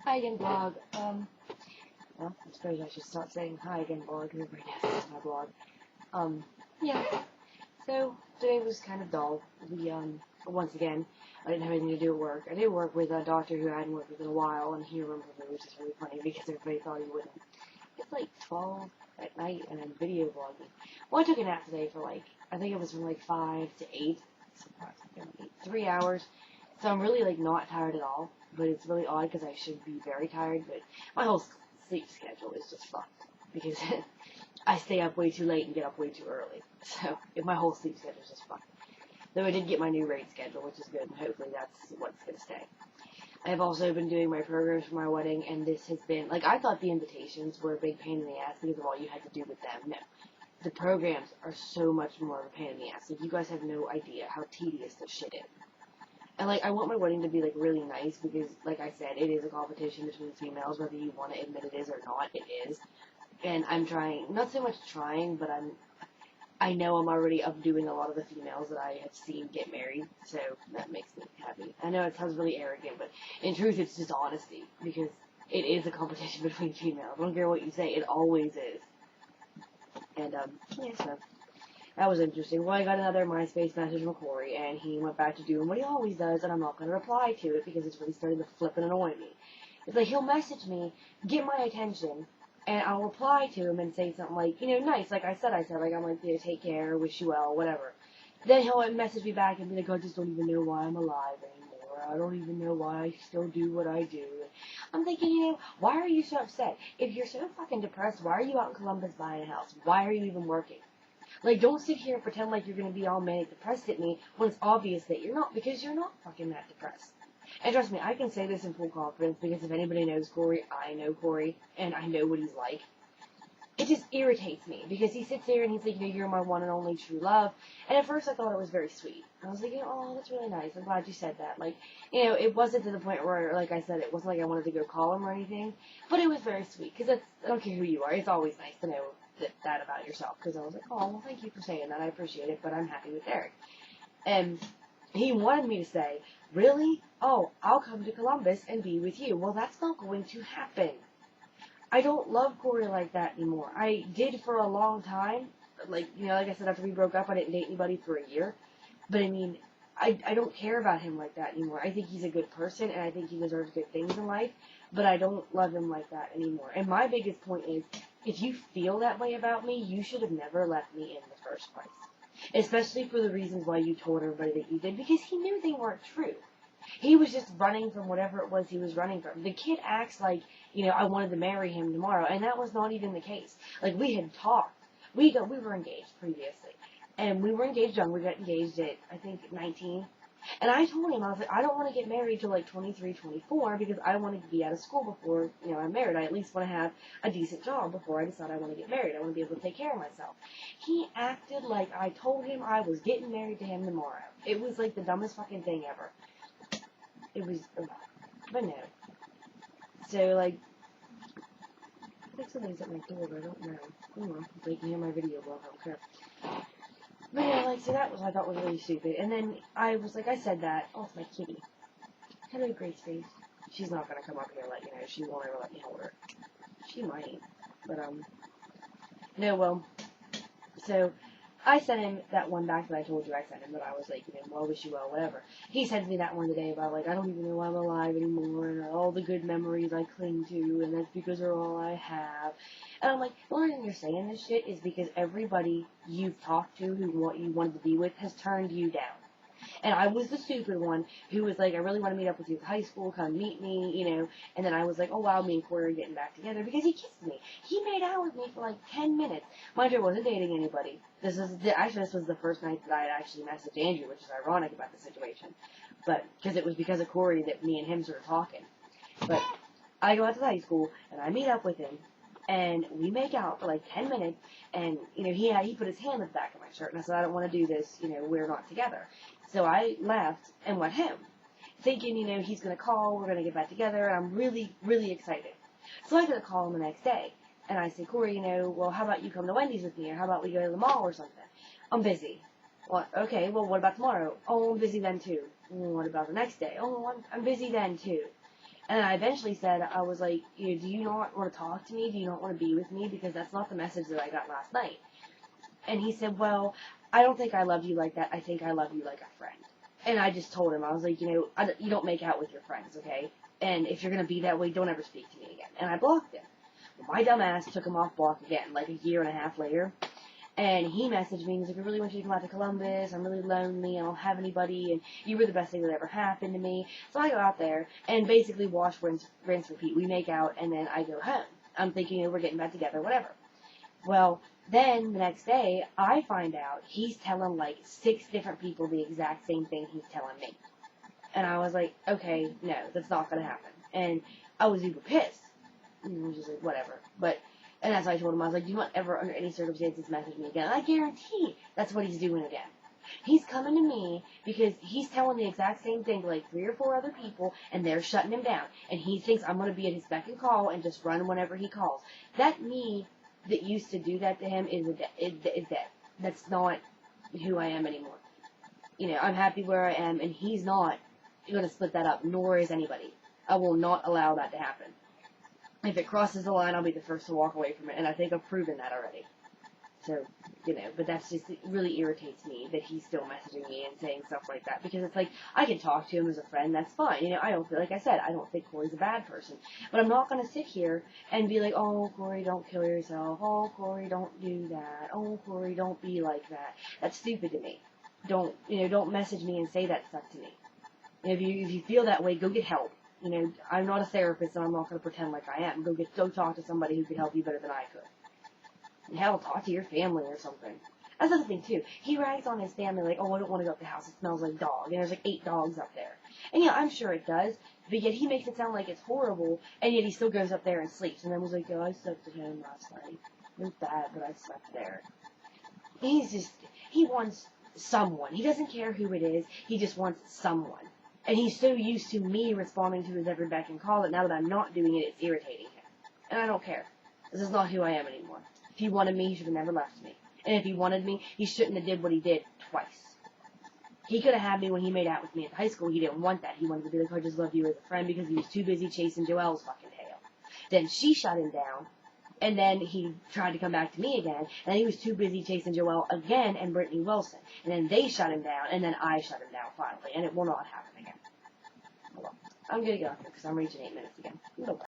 Hi again, blog. Well, I suppose I should start saying hi again, blog, because everybody knows this is my blog. Yeah. So today was kind of dull. Once again, I didn't have anything to do at work. I did work with a doctor who I hadn't worked with in a while, and he remembered me, which is really funny because everybody thought he wouldn't. It's like 12 at night, and I'm video blogging. Well, I took a nap today for I think it was from 5 to 8, so approximately 3 hours. So I'm really not tired at all, but it's really odd because I should be very tired, but my whole sleep schedule is just fucked because I stay up way too late and get up way too early. So my whole sleep schedule is just fucked. Though I did get my new rate schedule, which is good, and hopefully that's what's going to stay. I have also been doing my programs for my wedding, and this has been, I thought the invitations were a big pain in the ass because of all you had to do with them. No. The programs are so much more of a pain in the ass. You guys have no idea how tedious this shit is. And, I want my wedding to be, really nice because, like I said, it is a competition between females, whether you want to admit it is or not, it is. And I'm trying, not so much trying, but I know I'm already updoing a lot of the females that I have seen get married, so that makes me happy. I know it sounds really arrogant, but in truth, it's just honesty, because it is a competition between females. I don't care what you say, it always is. And, yeah, so that was interesting. Well, I got another MySpace message from Corey, and he went back to doing what he always does, and I'm not going to reply to it because it's really starting to flip and annoy me. It's he'll message me, get my attention, and I'll reply to him and say something nice, I said, I'm take care, wish you well, whatever. Then he'll message me back and be I just don't even know why I'm alive anymore. I don't even know why I still do what I do. I'm thinking, why are you so upset? If you're so fucking depressed, why are you out in Columbus buying a house? Why are you even working? Don't sit here and pretend you're going to be all manic depressed at me when it's obvious that you're not, because you're not fucking that depressed. And trust me, I can say this in full confidence because if anybody knows Corey, I know Corey, and I know what he's like. It just irritates me because he sits there and he's you're my one and only true love. And at first I thought it was very sweet. I was oh, that's really nice. I'm glad you said that. It wasn't to the point where, I said, it wasn't I wanted to go call him or anything. But it was very sweet because I don't care who you are. It's always nice to know that about yourself, because I was oh, well, thank you for saying that, I appreciate it, but I'm happy with Derek. And he wanted me to say, really? Oh, I'll come to Columbus and be with you. Well, that's not going to happen. I don't love Corey like that anymore. I did for a long time. Like I said, after we broke up, I didn't date anybody for a year. But I don't care about him like that anymore. I think he's a good person, and I think he deserves good things in life, but I don't love him like that anymore. And my biggest point is, if you feel that way about me, you should have never left me in the first place. Especially for the reasons why you told everybody that you did, because he knew they weren't true. He was just running from whatever it was he was running from. The kid acts I wanted to marry him tomorrow, and that was not even the case. We had talked. We were engaged previously. And we were engaged young. We got engaged at, I think, 19. And I told him, I was I don't want to get married till 23, 24 because I want to be out of school before, I'm married. I at least want to have a decent job before I decide I want to get married. I want to be able to take care of myself. He acted like I told him I was getting married to him tomorrow. It was the dumbest fucking thing ever. It was, but no. So, I think somebody's at my door, but I don't know. Oh, they can hear my video blog, I don't care. But yeah, so that was I thought was really stupid. And then I was I said that. Oh, it's my kitty. Hello, Grace Face. She's not gonna come up here and let you know. She won't ever let me hold her. She might. But, no, well, so I sent him that one back that I told you I sent him, but I was well, wish you well, whatever. He sent me that one today about, I don't even know why I'm alive anymore, and all the good memories I cling to, and that's because they're all I have. And I'm the only reason you're saying this shit is because everybody you've talked to who you wanted to be with has turned you down. And I was the stupid one who was I really want to meet up with you at high school, come meet me, And then I was oh wow, me and Corey are getting back together because he kissed me. He made out with me for 10 minutes. Mind you, I wasn't dating anybody. This was the first night that I had actually messaged Andrew, which is ironic about the situation. But, because it was because of Corey that me and him started talking. But, I go out to the high school, and I meet up with him, and we make out for 10 minutes, and, he put his hand in the back of my shirt, and I said, I don't want to do this, we're not together. So I left and went home, thinking, he's going to call, we're going to get back together, and I'm really, really excited. So I get a call him the next day, and I say, Corey, well, how about you come to Wendy's with me, or how about we go to the mall or something? I'm busy. Well, okay, well, what about tomorrow? Oh, I'm busy then, too. What about the next day? Oh, I'm busy then, too. And I eventually said, I was like, do you not want to talk to me? Do you not want to be with me? Because that's not the message that I got last night. And he said, well, I don't think I love you like that. I think I love you like a friend. And I just told him, I was like, you don't make out with your friends, okay? And if you're going to be that way, don't ever speak to me again. And I blocked him. Well, my dumb ass took him off block again, like a year and a half later. And he messaged me, he's like, I really want you to come out to Columbus, I'm really lonely, I don't have anybody, and you were the best thing that ever happened to me. So I go out there, and basically wash, rinse, repeat. We make out, and then I go home. I'm thinking, we're getting back together, whatever. Well, then, the next day, I find out he's telling, like, 6 different people the exact same thing he's telling me. And I was like, okay, no, that's not going to happen. And I was even pissed. And I was just like, whatever. And as I told him, I was like, do not ever, under any circumstances, message me again. And I guarantee that's what he's doing again. He's coming to me because he's telling the exact same thing to like 3 or 4 other people, and they're shutting him down. And he thinks I'm going to be at his beck and call and just run whenever he calls. That me that used to do that to him is dead. That's not who I am anymore. I'm happy where I am, and he's not going to split that up, nor is anybody. I will not allow that to happen. If it crosses the line, I'll be the first to walk away from it, and I think I've proven that already. So, but that's just, it really irritates me that he's still messaging me and saying stuff like that, because it's like, I can talk to him as a friend, that's fine. I don't feel, like I said, I don't think Corey's a bad person, but I'm not going to sit here and be like, oh, Corey, don't kill yourself, oh, Corey, don't do that, oh, Corey, don't be like that. That's stupid to me. Don't message me and say that stuff to me. If you feel that way, go get help. I'm not a therapist, and I'm not going to pretend like I am. Go talk to somebody who could help you better than I could. And hell, talk to your family or something. That's the other thing, too. He rags on his family like, oh, I don't want to go up the house. It smells like dog. And there's like 8 dogs up there. And yeah, I'm sure it does. But yet he makes it sound like it's horrible, and yet he still goes up there and sleeps. And then was like, oh, I slept at home last night. It was bad, but I slept there. He wants someone. He doesn't care who it is. He just wants someone. And he's so used to me responding to his every beck and call that now that I'm not doing it, it's irritating him. And I don't care. This is not who I am anymore. If he wanted me, he should have never left me. And if he wanted me, he shouldn't have did what he did twice. He could have had me when he made out with me in high school. He didn't want that. He wanted to be like, I just love you as a friend, because he was too busy chasing Joelle's fucking tail. Then she shut him down. And then he tried to come back to me again, and he was too busy chasing Joelle again and Brittany Wilson. And then they shut him down, and then I shut him down finally, and it will not happen again. Well, I'm going to get off here because I'm reaching 8 minutes again. Bye.